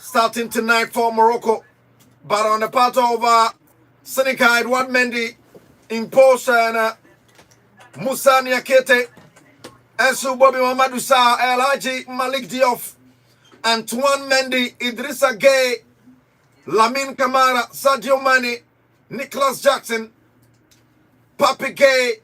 starting tonight for Morocco. But on the part of Senegal, Edouard Mendy, Impose and Moussa Niakete, Ensu Bobby Mamadou Sarr, El Hadji Malik Diop, Antoine Mendy, Idrissa Gueye, Lamine Camara, Sadio Mane, Nicholas Jackson, Papi Gueye,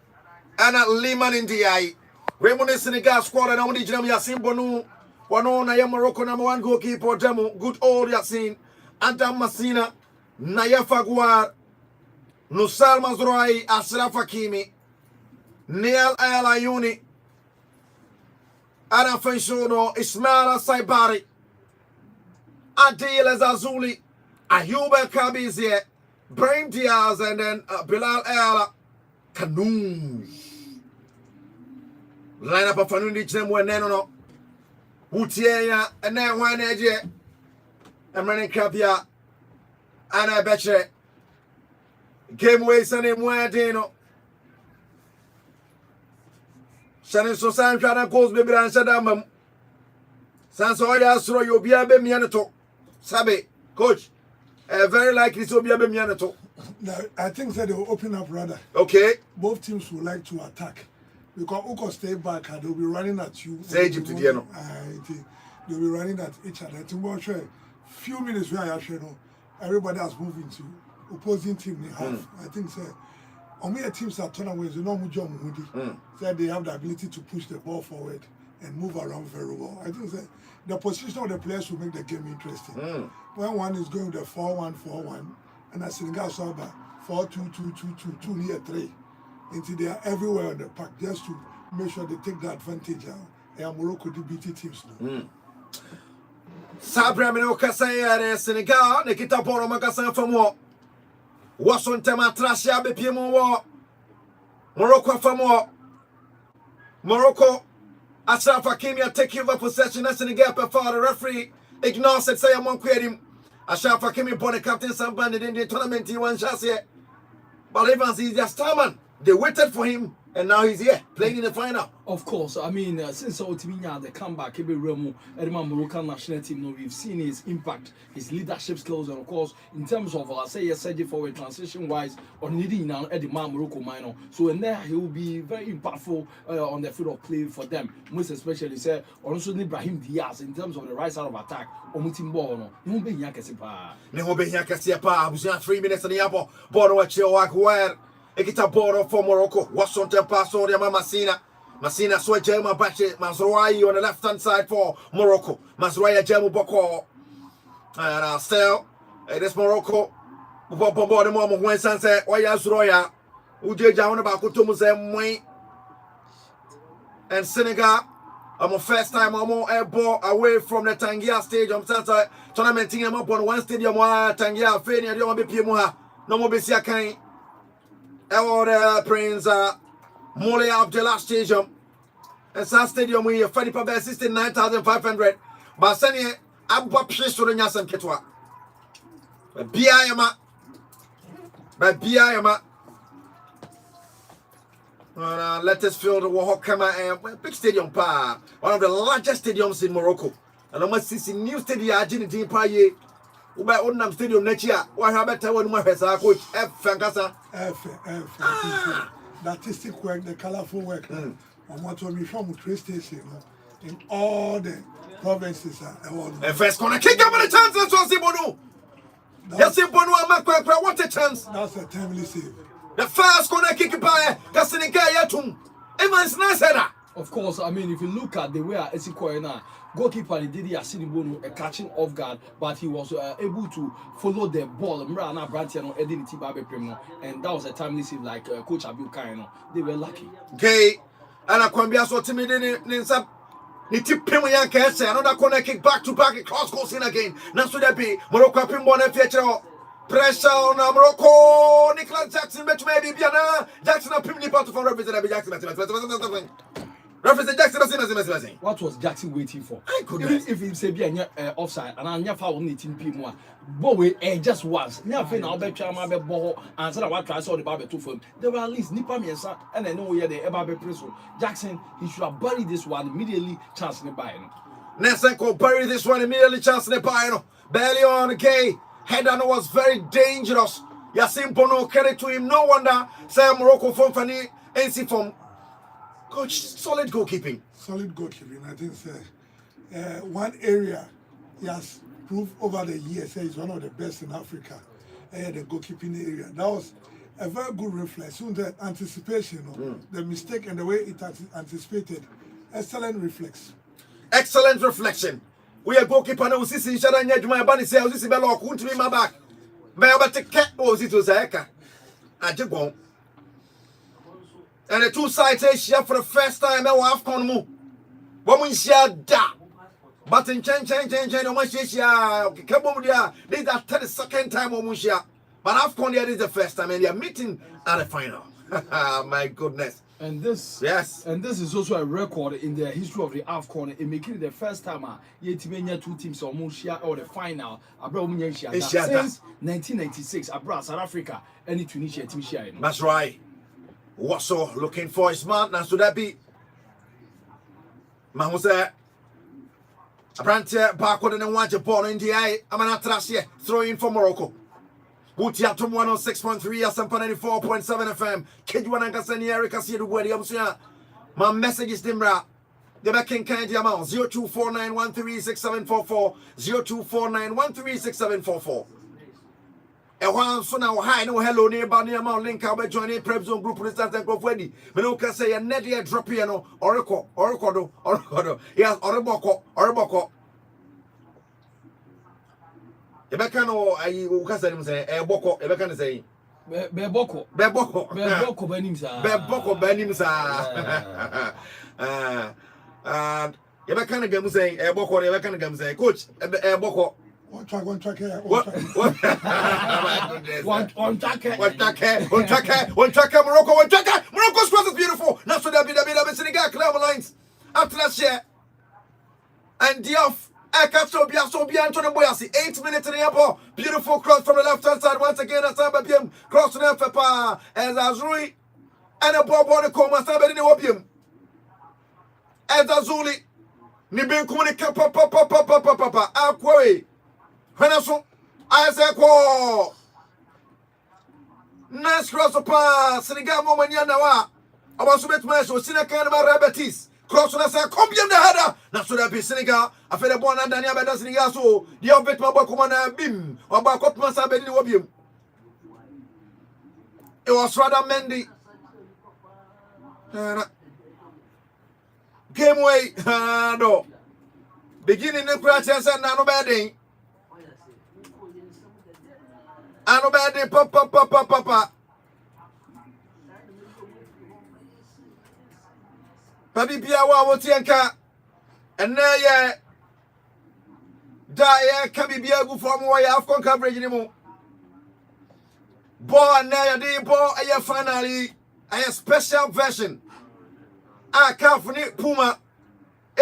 and Liman Ndiaye. Raymond Senegal squad and only Jam Yassine Bonou, Wano Naya Morocco #1 goalkeeper Demo, good old Yassine, Adam Massina, Naya Faguar, Nusal Mazrouai, Ashraf Hakimi, Neal El Ayouni, Adam Fenshono, Ismaila Saibari, Adil Azazuli, Ayoub El Kabizie, Brahim Diaz, and then Bilal El Kanouz. Line up of Fanundi Chemo and Neno, Wutia, and then one edge, and running Capia, and I bet you game waste and him Dino. Shannon Sosan Kana goes baby and Sadamum. Sansoya throw you be a bemianato. Sabe, coach, very likely to be a bemianato. I think that they will open up rather. Okay. Both teams would like to attack. Because Uko stay back and they'll be running at you. Say Egypt to the I think they'll be running at each other. Tomorrow, few minutes where I know everybody has moved into opposing team in half. I think say only teams that turn away, you know, that they have the ability to push the ball forward and move around very well. I think the position of the players will make the game interesting. When one is going with the 4-1-4-1 and a Senegal saw 4-2-2-2-2 near 3. Until they are everywhere on the park just to make sure they take the advantage and Morocco to beat teams now. Sabre Mino Kasaya Senegal, Nikita Poro Magasan from war. Wasson Tema Trashia Bepiemo war. Morocco from war. Morocco, Ashraf Hakimi taking over possession as Senegal before the referee ignores it, say among him. Ashraf Hakimi bought the captain somebody in the tournament he won just here. But Evans is just Starman. They waited for him, and now he's here, playing in the final. Of course, I mean, since Otiminya, the comeback, Moroccan national team, we've seen his impact, his leadership skills, and of course, in terms of, say, forward transition-wise, on needing now at the Morocco minor. So, in there, he will be very impactful on the field of play for them. Most especially, say, also Brahim Diaz, in terms of the right side of attack, Omutimbo, he won't be Yakasipa. He won't be Yakasipa, who's 3 minutes in the apple, Bono Chihuahua. Ekita boro for Morocco. Washington pass on Massina. Massina sweat Jema Bache. Mazrouai on the left hand side for Morocco. Mazrouai Jemu Boko. And still, it is Morocco. Bobo the moment when Sanse, Oyazroya, Uja Jawana Bakutumu and Senegal. I'm a first time I'm on ball away from the Tangier Stadium. Tournament team up on one stadium. Tangier, Fenia, you want to be Pimuha. No more Bessia Kain. Our Prince Mole of the last stadium. And San Stadium, we have 69,500. But Sanya, I'm what piece to the Yasan Ketwa. But Biayama. Let us fill the Wahokama and big stadium pa. One of the largest stadiums in Morocco. And I must see new stadium Argentine Paye. Uba Odnam Stadium next year. Why have better one more coach F Fankasa? The artistic work, the colorful work. And what we from train station in all the provinces. And first corner kick up the chance so Sibonu. Yes, Sibonu, what a chance. That's a timely save. The first corner kick by Senegal Yatum. Evans Nasera. Of course, I mean, if you look at the way Esikoena goalkeeper did Yassine a catching off guard, but he was able to follow the ball. And that was a timely save, like Coach Abu Kaino. They were lucky. Okay, and I can be also timid in some. Niti Pimo Yankese, another corner kick back to back, cross goes in again. Nasu Depi, Morocco Pimbon and Fietro. Pressure on Morocco. Nicholas Jackson, but maybe Biana. Jackson, a Pimney part for representing Jackson. Reference Jackson. What was Jackson waiting for? Even if he said be offside and I'm never only team people, but just once. Never now bet Chama ball and said what I saw the Barber two for him. There were at least Nipa Miensa and I know where they ever be prison. Jackson, he should have buried this one immediately, chance in the buy. Nesenko bury this one immediately, chance in the buy. Barely on, okay. Header was very dangerous. Yasim Bono carried to him. No wonder. Say Morocco from Fanny NC from coach. Solid goalkeeping. Solid goalkeeping. I think one area he has proved over the years he's one of the best in Africa. The goalkeeping area. That was a very good reflex. So the anticipation, the mistake and the way it anticipated. Excellent reflex. Excellent reflection. We are goalkeeper now. Sisi Shara Nyajuma Bani say, "Sisi Bello, couldn't be my back." But about the cat was it was Eka. I just go. And the two sides share for the first time. I will AFCON move. Woman share that. But in change. No one share. Kabomudia. This is the 32nd time woman share. But AFCON here is the first time, and they are meeting at the final. My goodness. And this, yes, and this is also a record in the history of the AFCON. It making it the first time two teams almost share or the final. Since 1996, abroad South Africa, any Tunisia team share. That's right. Wasso looking for his man. Now should that be? Mahmoud Apprentice backward and watch a ball in the eye. I'm an atras here. Throw in for Morocco. Butiatum 106.3 Asampa 94.7 FM. Kedwana Sani Erica Sidu. My message is Dimra. The back in kind amount 0249136744 0249136744. And one so now hi no hello nearby near Mount Link. I'll be joining Prep Zone Group with that of Wendy. Menuka say a net here drop piano or yes, or Ebeka no ayi ukasa nim say eboko ebeka no say beboko banim sa ebeka no gamu say eboko ebeka no gamu say coach eboko one track here Morocco scores is beautiful. Now so the Senegal Clever Lines after last year and Diaf Antonio Boyasi, 8 minutes in the airport. Beautiful cross from the left hand side. Once again, Asaba Bim, cross to the Papa, as Azuri, and a ball on the coma, Saba in the opium. As Azuli, Nibin Kunika, Papa, Aquay, Hanaso, Isaac, nice cross upon Senegal Momanyanawa. I was with my Senegal Rabatis. Cross on us, come the header. Now, so that be Senegal. I feel the one and Daniel Bada Senegal. So, the outfit my commander Bim or Bakot Massa Benny Wobium. It was rather Mendy. Game way, no. Beginning the practice and no bedding. I no bedding, papa. Papi Piawa Wotianka and there Dia Kabibiagu from why AFCON coverage anymore. Boy, now the ball a finally a special version. I can't forget Puma.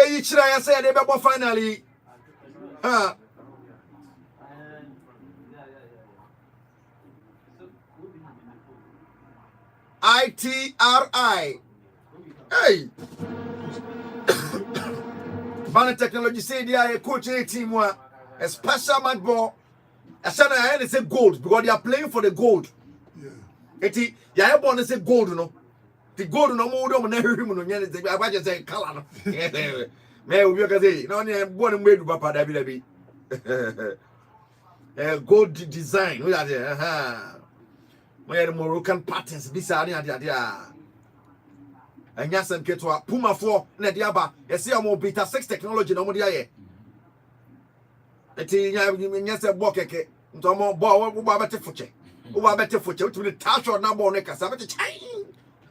Each I said about finally. ITRI. Hey, Banner Technology say they are a coaching team, a special match ball. I said I say gold because they are playing for the gold. Yeah. Eti, ya born say gold, no. The gold no more than him no. I just say color. Me we can say no. Ne born made papa David. Gold design. We are there. We are Moroccan patterns. Bisa and Yasan Ketwa, Puma 4, Nediaba, a see more beta 6 technology no more. A tea, yes, a bokeke, Tomo Bow, better fuche, to the touch or number neck,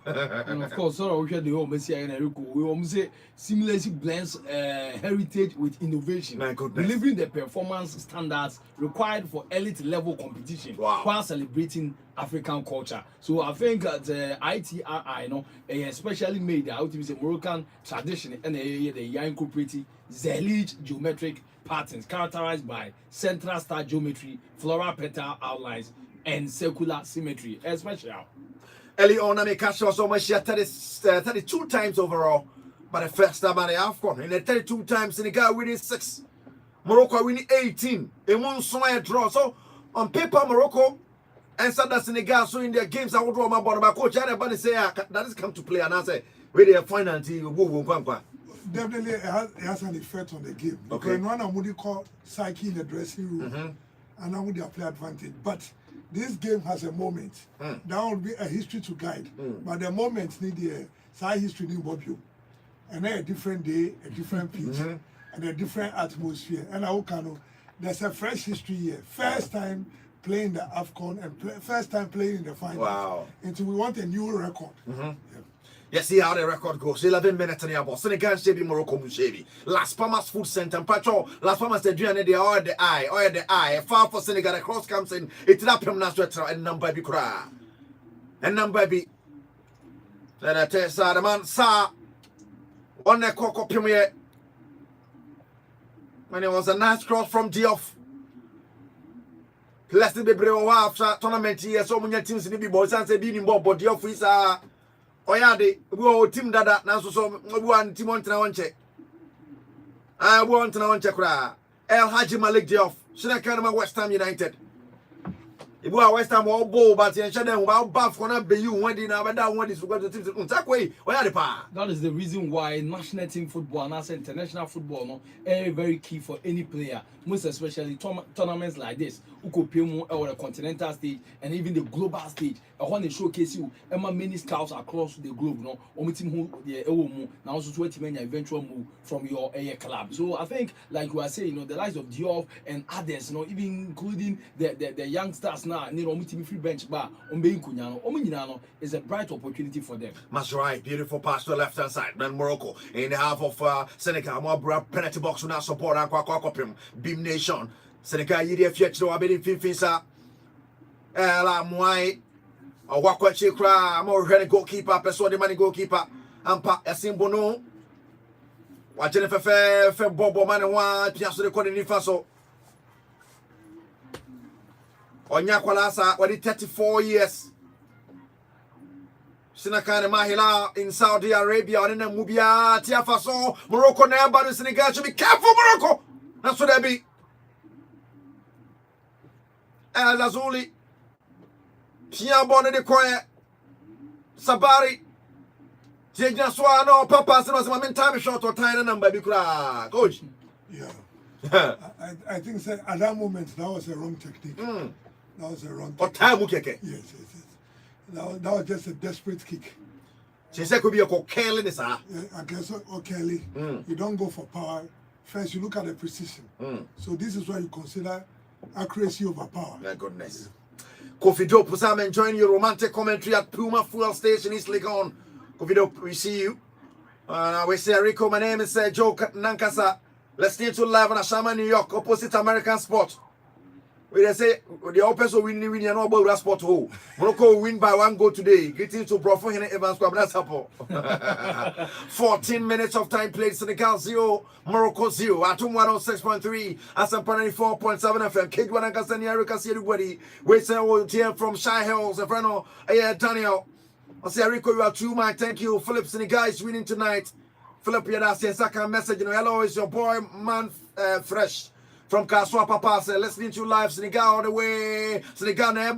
and of course, so we had the home Messia and Erico. We almost say seamlessly blends heritage with innovation, delivering the performance standards required for elite level competition while celebrating African culture. So I think that ITRI, especially made out of the Moroccan tradition and the incorporating Zelige geometric patterns characterized by central star geometry, floral petal outlines, and circular symmetry, especially. Early on, I make cash was almost 32 times overall, but the first time at the AFCON, and the 32 times Senegal winning 6. Morocco winning 18. A monsoon draw. So on paper, Morocco and South Senegal. So in their games, I would draw my bottom. My coach had a say that is come to play, and I say really a final until you Definitely, it has an effect on the game. Okay. Because one would call psyche in the dressing room, and now would play advantage. But this game has a moment. That will be a history to guide. But the moments need the side history need what you. And then a different day, a different pitch, and a different atmosphere. And I can there's a fresh history here. First time playing the AFCON and first time playing in the finals. Wow. And so we want a new record. Yeah. You see how the record goes. 11 minutes in the ball. Senegal Shebi Morocco Mushebi. Las Palmas Food Center. Patrol. Las Palmas the Drian the or the eye. Far for Senegal. The cross comes in. It's up him Nasra and number be cry. And number be. Then I tell the man, sir. On the cock up here. And it was a nice cross from Diouf. Let's be brave after tournament here. So many teams in the boys and say being involved, but Diouf is Oyade, we all team dada, now so one team on Trawanche. I want to know Chakra. El Haji Malik Diouf, Shinakanama West Ham United. If we are West Ham or Bow, but you shut them about Buff on be you one dinner, but that one is going to teams on Takway. Where are the power? That is the reason why national team football and as international football no very key for any player, most especially tournaments like this. Or the continental stage and even the global stage. I want to showcase you many scouts across the globe. No, team who now also 20 men eventual move from your club. So I think, like you are saying, the likes of Diouf and others, even including the youngsters now, team free bench bar is a bright opportunity for them. That's right. Beautiful pass to the left hand side. Then Morocco in the half of Senegal. More penalty box will now support and Beam Nation. Senegal yiri fiat no abedi finfinsa la mwai o wakwa chikra mo hwene goalkeeper person the man goalkeeper ampa esimbo no wa jene fe bobo man wa piaso de kodi nifa so onya kwalasa wadi 34 years Sinakane Mahila in Saudi Arabia on na mubia tiafa so Morocco na ba Senegal should be careful Morocco that's what they be El Azuli, Pia Bonne de Coye, Sabari, Janja Swano, Papa, was my time short or tiny number, Coach. Yeah. I think at that moment, that was a wrong technique. That was a wrong technique. Time Yes. That was just a desperate kick. She said, could be a cocaine, sir. I guess, okay, you don't go for power. First, you look at the precision. So this is why you consider accuracy over power. My goodness. Kofi Dope, I'm enjoying your romantic commentary at Puma Fuel Station, East Legon. Kofi Dope, we see you. We say Rico, my name is Joe Nankasa. Listening to live on Ashama, New York, opposite American Sport. We say the Opens will win and no about sport hole. Morocco will win by 1 goal today. Greetings to Bro Henry Evans Kwabna Sapo. 14 minutes of time played. Senegal 0, Morocco 0. Atum 106.3, Asampa 94.7 FM. Kidwan Ankasani Erika see everybody. We say here from Shy Hills. A friend of Daniel. I say Rico, you are true man. Thank you. Philip Senegal is winning tonight. Philip Yadasi second message. Hello, it's your boy man Fresh. From Kaswa Papa, listening to live Senegal all the way. Senegal never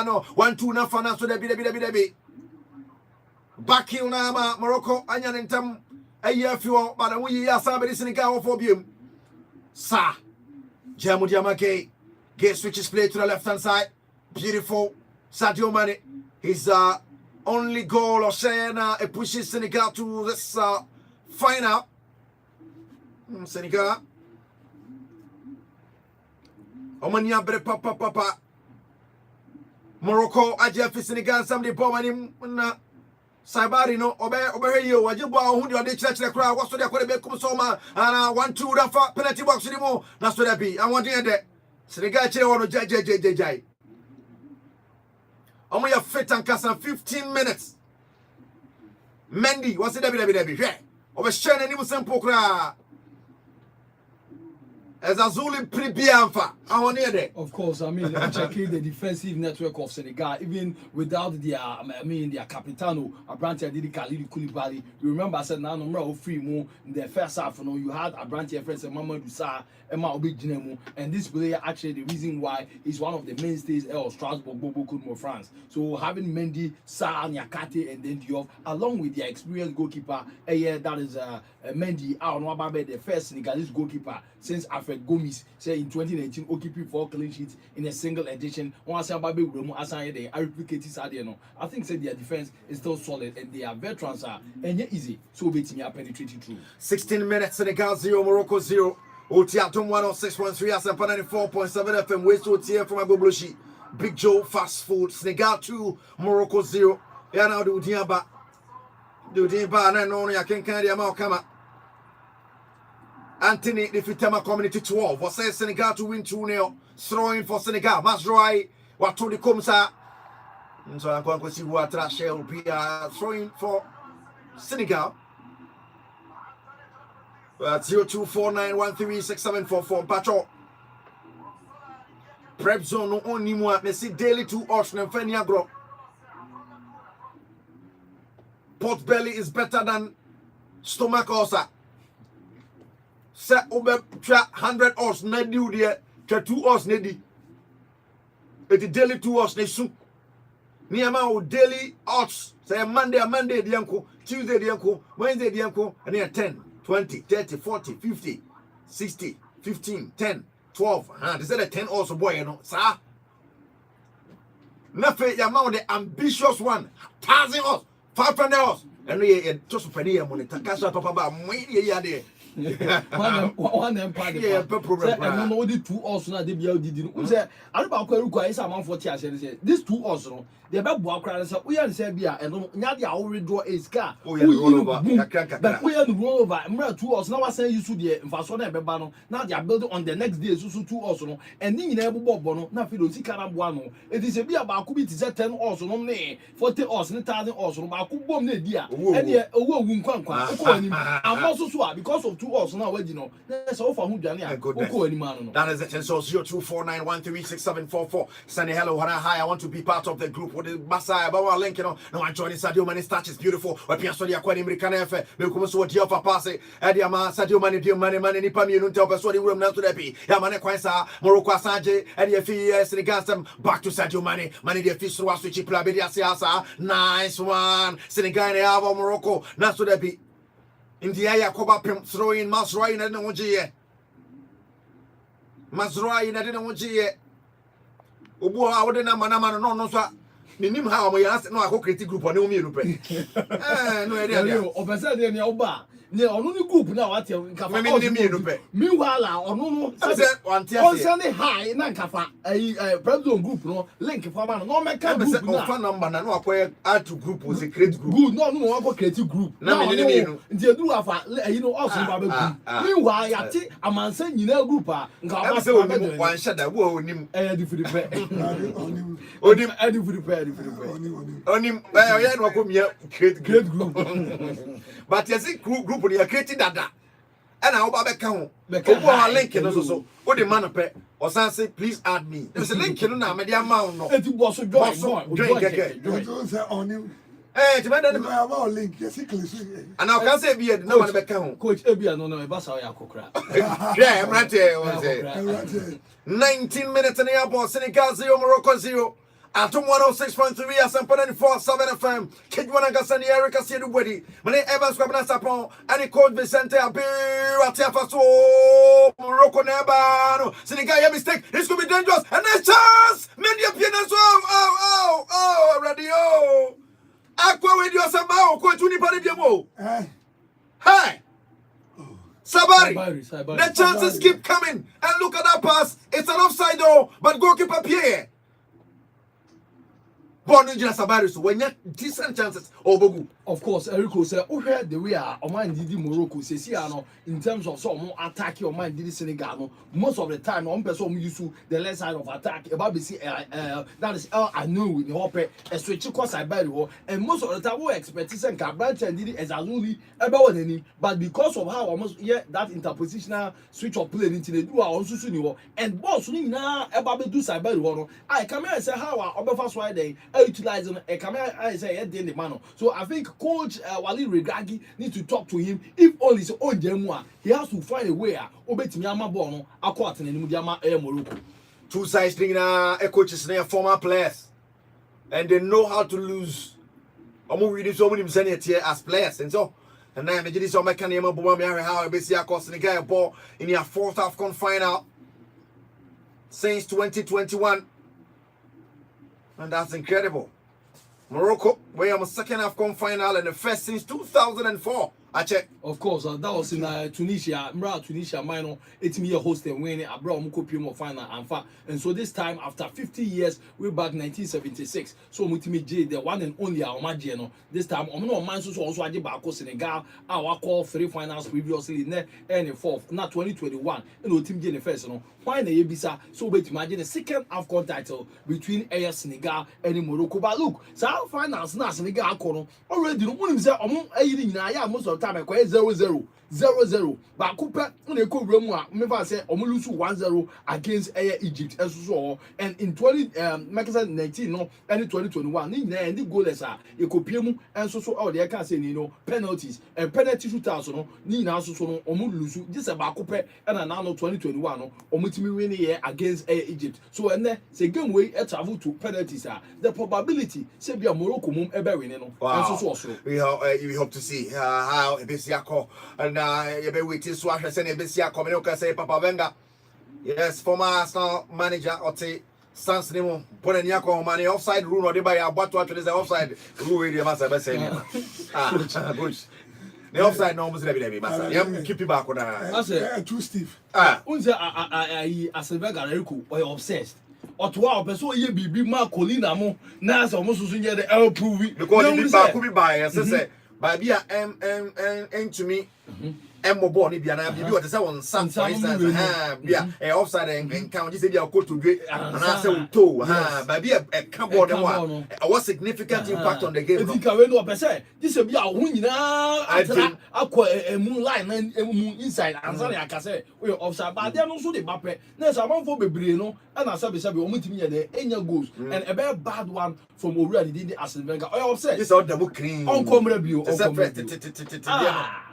no 1-2 na fana so debi. Back hill na Morocco anya ntem aye afio but we ya sabe Senegal for biom. Sa Jamu Diamake get switches play to the left hand side. Beautiful. Sadio Mane. His only goal or Shayna it pushes Senegal to this final. Senegal Omania bre papa Morocco ajefi Senegal somebody bomb na Sabari no obe yo wajibu ahundi wa de chire kra waso de akore be kum so ma ana 1-2 dafa penalty box ni mo na so da bi awon de de Senegal chire wono jai omo ya fit and kasa 15 minutes Mendy was it debi hwe obe share na ni mu sample kra As Azuli Pribianfa, I want to hear that. Of course, I mean, checking the defensive network of Senegal, even without their, their capitano, Abrantia Didi Khalidi Koulibaly. You remember I said, now no free mo in the first half, you had Abrantia friends and Mamadou Sarr, Emma Obi Ginemu, and this player actually the reason why he's one of the mainstays of Strasbourg, Bobo Koudmo, France. So having Mendy, Sarr, Nyakate, and then Diop, along with their experienced goalkeeper, that is Mendy, the first Senegalese goalkeeper since Alfred Gomis said in 2019, keeping 4 clean sheets in a single edition. I think said their defense is still solid and their veterans are easy. So waiting are penetrating through. 16 minutes, Senegal 0, Morocco 0. Otiatum 106.3 as 94.7 FM. West Otia from Agobloshi. Big Joe fast food. Senegal 2, Morocco 0. Yeah, now do Diaba. Do Diaba, and I know I can't carry a Malkama. Anthony, the Fitema Community 12. What says Senegal to win 2-0? Throwing for Senegal. Masroy. What to the Komsa? So I'm going to see what Trashe will be throwing for Senegal. 0249136744. Patrol. Prep zone no only more. Me see daily 2 ocean and Feniagro. Pot belly is better than stomach ulcer. Set over 100 horse na di udia 2 horse na di. It daily 2 horse na su. Ni ama o daily odds. Say Monday di yanko, Tuesday di yanko, Wednesday di yanko, and then 10, 20, 30, 40, 50, 60, 15, 10, 12. They said a 10 horse boy, you know, sir. Nafe yama the ambitious one, 1,000 horse, 500 horse. And we just penny money. Takasha papa ba mwini ya de. One empire. Yeah, problem. I know the 2 horse na de bia didi. Say I don't know is amount 40 as say. This 2 horse no. They be boa kra say we yan say bia and nya de awo withdraw is car. Oh yeah, roll over. But we yan roll over. Mra 2 horse na wa say you so de mfaso na be ba no. Now they are building on the next day so 2 horse no. And ni nyina ebobo no na fi do si kara boa no. It is a bia ba ku bi ti say 10 horse no ne 40 horse ne 1,000 horse no ba ku bom na dia. And ye owo owu nkwankwa. Oko anim. Am also so because of 2 horse now we know. Let's offer who Johnny. Oko anim no. That is it. So 0249136744. Sunny hello, hi. I want to be part of the group. The Masai about link, you know. No, I join Sadio Mane starch is beautiful. We piaso dia kwa ni American efe. Me kuma so dia fa pass. Edia ma Sadio Mane ni pa mi no tell person the room na to depi. Ya Mane kwan sa Morocco asanje. Edia fi Senegal back to Sadio Mane. Mane dia fi so switch play be dia siasa. Nice one. Senegal ya aba Morocco na so depi. India ya koba pim throwing Masroy na no je. Masroy na de no je. Obu ha wo de na mana no so nim how we ask no akọ group on me no pe no area there o pese de ne oba ne onu ni group na what nka fa me no pe meanwhile onu no say one tier on say high na nka fa president group no link for man no make group na phone number na no akọ add to group o create group good no akọ create group na me no nti edu afa no us ba be group meanwhile yati amansa nyina group a nka ba say onim one shada wo onim different pe onim different pe onim ya no akọ mia create group but you see group they are creating dada and I oba be ka ho obo link no so o de man pe o san say please add me there is a link no na me dey amount no eti boss join keke don't say on you. eh ti me dey I have a link. Yes, click. and I can say be no man be ka ho coach ebia no e ba sa ya kokra yeah I'm right here one say 19 minutes in the airport. Senegal 0 Morocco 0 Atom 106.3 as and 94.7 FM. Kidwana Gasani Erica Siedubwedi. Mane Evans Kwabana Sapon. And coach Vicente Abiru Atiafaso. Morocco Nebano. Senegal, your mistake. This could be dangerous. And there's chance. Many opinions. Oh, radio. Aqua with your Sabao. Coach Unipari Biamo. Hey. Sabari. The chances keep coming. And look at that pass. It's an offside though. But goalkeeper Pierre. Born in Sabaris, when you decent chances, Obogu. Of course, Erico said, "Oh, here the way our mind did Morocco, says in terms of some attack your mind did Senegal. Most of the time, one person used to the left side of attack. About that is all I know with the hope a switch across I buy and most of the time we expect and Cabranch and did it as only about any, but because of how almost that interpositional switch of play into the do our own Susunio and boss now about do side by one. I come here and say how our first Friday utilizing a camera I say at the end of the man. So I think Coach Wali Regragui need to talk to him. If all his own Jemua, he has to find a way. Obet Miyama Bono, Aquat and Mudiama Morocco. Two sides thing now, a coaches and former players, and they know how to lose. I'm reading so many here as players, and so. And now imagine this: I can't even remember how AFCON Senegal ball in their fourth AFCON final since 2021, and that's incredible. Morocco, we are second AFCON final and the first since 2004. I check. Of course, that was in Tunisia. Tunisia, minor, it's me a host and winning a brown copium final and so this time after 50 years, we're back 1976. So Mutimi J, the one and only Almagiano. This time, I'm not mind so also I did back Senegal. Our call 3 finals previously in the fourth, not 2021. And Team J in the first, why the Ebisa? So we imagine the second AFCON title between AS Senegal and Morocco. But look, so our finals now Senegal already don't want to say most of time 0-0 but Cooper on the remember say lose 1-0 against Egypt and in 2019 no and 2021 and the goalless e kopiemu and so all the can say penalties and penalty shootouts no ni na so no lose this about Cooper and now 2021 no omutimi win here against Egypt so and then say game way travel to penalties the probability say be Morocco mum ebe win no and so we hope to see how Ebisiako and you be waiting so I say Ebisiako me no say Papa Wenger, yes, former Arsenal manager Ote Sans Nemo Boneniako money offside rule or they buy about what is the offside rule we dey massa be say good the offside no must be massa you keep it back on I say too stiff unse Senegal Erico or obsessed Otwa person ye bibi ma Colina mo na so mo susu nye the L prove because the back could be by say by be to me Mobo ni bia na bibi what say on some for instance bia offside and count just say bia go to great and I say to by be a cardboard one what significant impact on the game. I think we no person this bia ho nyina atra akwa moon line na moon inside answer ya ka say we offside but there no so the bape na say man for bebre no and sabi o mutimi ye the enya goals and a very bad one from Owura the Arsene Wenger o offside this all double clean on camera bio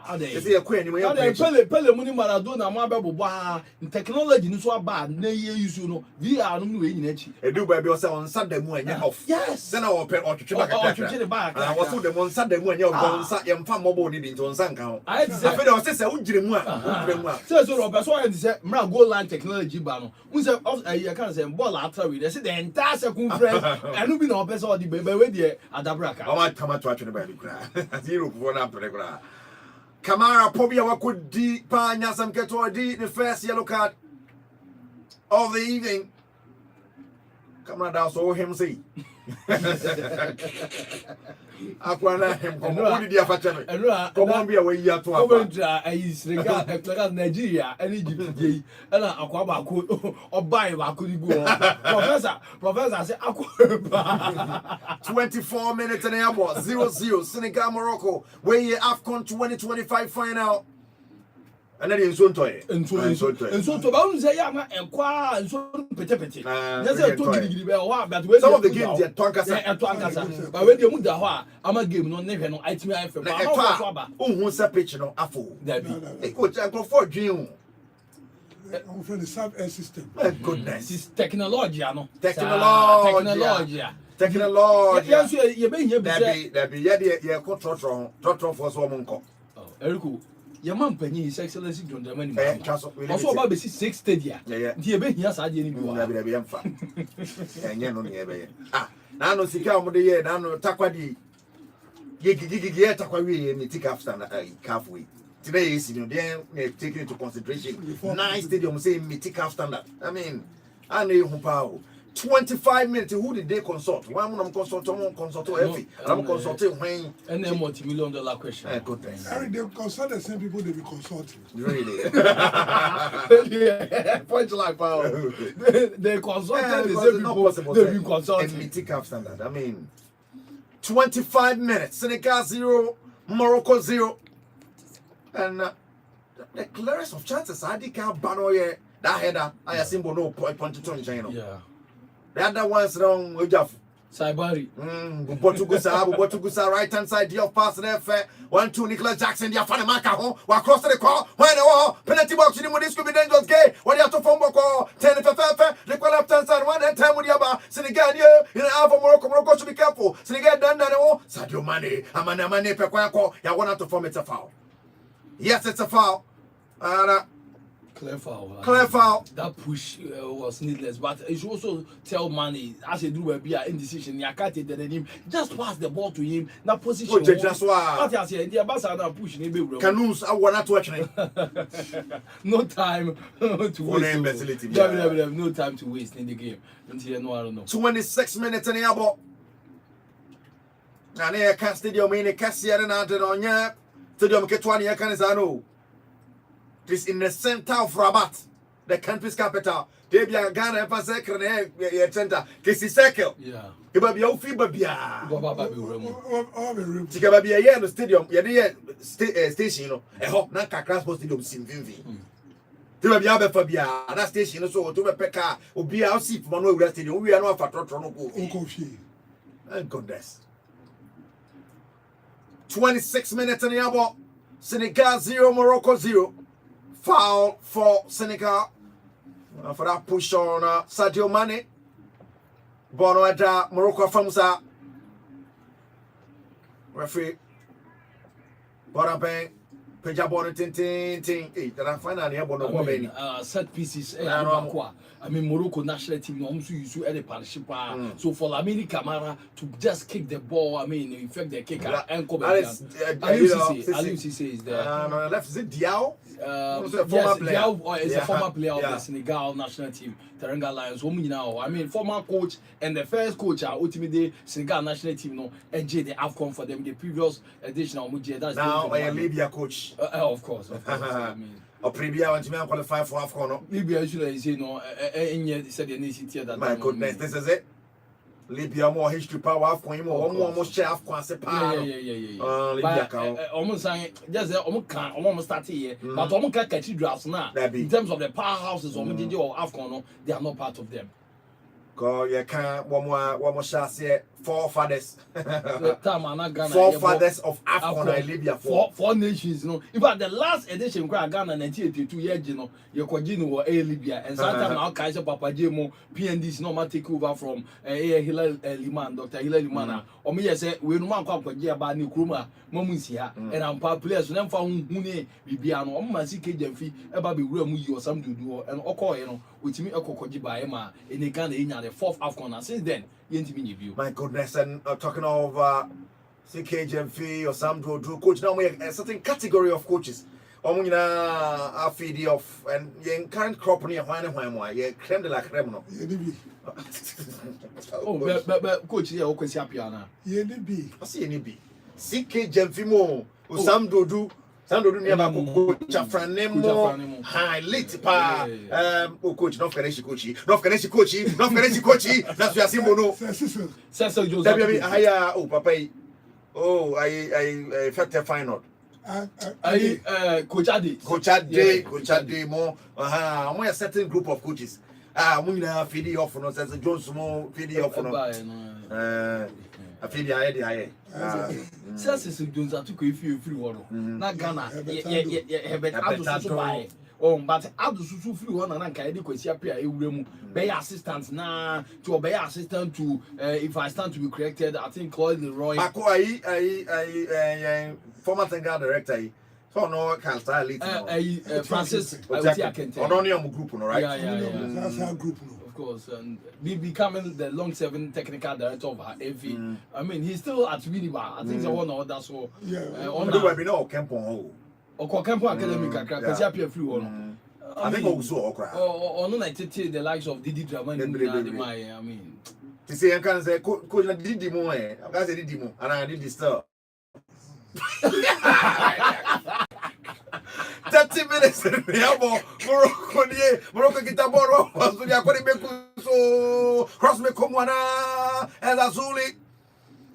Pele muni Maradona ma be bobo technology ni so aba na ye use no VR no we nyina chi e do ba bi o say on Sunday mu anya off yes then o pe o twetwe back what do them on Sunday mu anya o nsa ye mfa mobo ni nto nsa nka ho I feel o say o gire mu a so o be so o say mra goal line technology ba no we say you can say ball atra we say the entire circumference anu bi na o be so o di be we dey adabraka o ma kama to atwe ba bi kra zero for na to kra Kamara Pobia Wakudi Panya Sam Ketodi, the first yellow card of the evening. Kamara down so him see. Aquana him come on the after. Come on be away yet to Senegal, Nigeria, and Egypt, and Aquaba or buy Wakudi. Professor said 24 minutes and a half, 0-0, Senegal, Morocco, where you AFCON 2025 final. And then in Sontoy. And so to bounce a young and qua and so petty. There's a but some of the games at Tonkasa, but when you move the Hua, I'm a game no never no ITI from who's a pitch no Afu. That be a coach go for June. I'm from the sub-air system. My goodness. It's technology, no? Technology. Yes, you've been here. That be yeah, control for so monko. Erico. Your man penny His Excellency John Germany. Also about 6 stadia. Yeah. The be here side any go. Now no sika mo de ye na no takwadi. Ye gigi takwa we me take after halfway. Today is taking into consideration 9 stadiums say me take half standard. I mean, I know who power. 25 minutes. Who did they consult? Why am I consulting? Consult every. I'm consulting when. And then multi-million-dollar question. Good thing. Harry, they consult the same people they be consulting. Really? Yeah, point like power. They consulted the same people they've been consulting. And take up standard. I mean, 25 minutes. Senegal 0, Morocco 0. And the clearest of chances, I think I'll ban that header. I assume no point to turn China. Yeah. The other one's wrong with Jeff. Saibari. Bubotugusa, right hand side, the pass there, 1-2, Nicholas Jackson, the Fanamaka home, while cross the call, when the wall, penalty box, you know, this could be dangerous gay, when you have to form call, 10 for the left hand side, 1 time with the other, Senegal, in an hour for Morocco should be careful, Senegal done that, Sadio Mane, Amana Mane, Pequaco, you want to form it's a foul. Yes, it's a foul. Clear foul. Clear foul. That push was needless, but it should also tell Manny as a do a be indecision. You can't take him. Just pass the ball to him. That position. That's why. What I say, the ambassador push Canoes, I want to watch it. No time to waste. No time to waste in the game. Until no, I don't know. 26 minutes in the airport. And here, Cass Stadium in the Cassia and Antonia. Stadium Ketwani, I can't know. This in the center of Rabat, the country's capital. They be a Ghana and Pasek center. Kisi circle. Yeah. It will be a fever beer. Tika be a year in the stadium. Yeah, station, you know. A hop, Naka Transport Stadium, Simvinvi. There will be a Fabia, that station, so to a Pekka, will be our seat for Manu Stadium. We are not for Toronto. Thank goodness. 26 minutes in the airport. Senegal 0, Morocco 0. Foul for Senegal for that push on Sadio Mane. Bono at Morocco from Sa. Referee. Bonapeng. Peja Bono tin. Hey, that I find out here Bono set pieces. I mean, Morocco national team also use any partnership. So for Lamine Camara to just kick the ball, I mean, in fact, the kicker and come back. Aliou Cissé is there. On the left, is it Diao? Diao is a former player of the Senegal national team, Teranga Lions. Now, I mean, former coach and the first coach, ultimately Senegal national team, no, and the AFCON for them, the previous edition of Mujer. Now, I am Libya coach. Of course. I mean. Or Pribia when you qualify for AFCON. Libya should say no, and said the city that. My goodness, this is it. Libya more history power AFCON, almost share AFCON. Yeah. Libya almost saying just almost start here, but almost cathedrals now. In terms of the powerhouses or AFCON, they are not part of them. Go, you can't one more chance here. Forefathers. Forefathers of AFCON and Libya. Four nations, you know. In fact, the last edition, Ghana 1982 years, you know, you're Libya, and sometimes now Kaiser Papa Jemo, PNDs, no man take over from Hilal Liman, Dr. Hilal Limana. Or me, I say, we no man come for Jaba Nikruma, Momusia, and I'm part players, and I'm found Hune, Bibiano, Masi Kajemfi, Ababi Remu, or some to do, and Oko, you know, which me Oko Kojiba Emma, in the Ghana, the fourth AFCON, and since then, my goodness, and talking of CKJMF or some do coach now we a certain category of coaches. A feed of and you current crop near why you creme de la creme no. Oh, but coach here always happy ana. I see any be. CKJMF mo some do near coach Franemo high late pa coach not finish coach that's we are seeing no Cecil Joseph oh papa I felt a final coach Ade more a certain group of coaches we have feed off no says Jones more feed off no I feel the idea. Cecil Jones took a few free water. Not Ghana. Oh, but Abdul Susu free one and I can't appear a room. Be assistant now to obey assistant to if I stand to be corrected, I think Claude Leroy. I former Senegal director. So no can style it. Francis I can tell. On your group, right? Yeah. That's our group. Of course, and be becoming the long-serving technical director of AV. I mean, he's still at Winneba. I think the one or that's so. Yeah. On the webinar, Campo. Or Campo Academic, because he appeared free one. I think also okra. Or no, like the likes of Didi Dramani. I mean, to say I can say coach na Didi mo I can say Didi mo and I did the star. 30 minutes in the Morocco get a ball was to the Akoni so cross me come one as Azuli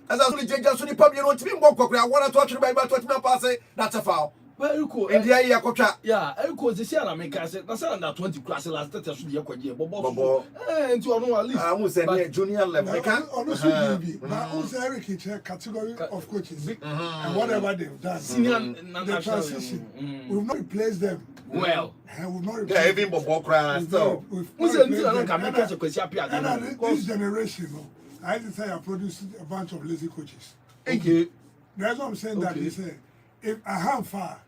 just to the pub, you know, to be more cocky. I want to touch you by touch me pass it. That's a foul. Very cool. In the area, coach. Yeah, I could say, I make I said, that's under 20 classes last that should be a quadria. Bobo, and to know at least. I was saying junior level. I can't honestly be. But also Eric is a category of coaches and whatever they've done. Senior the transition. We've not replaced them. Well, we've not replaced even Bobo cry so. Who's until I can make us a question? This generation, I just say I produced a bunch of lazy coaches. Thank you. That's what I'm saying. That they say, if I have far,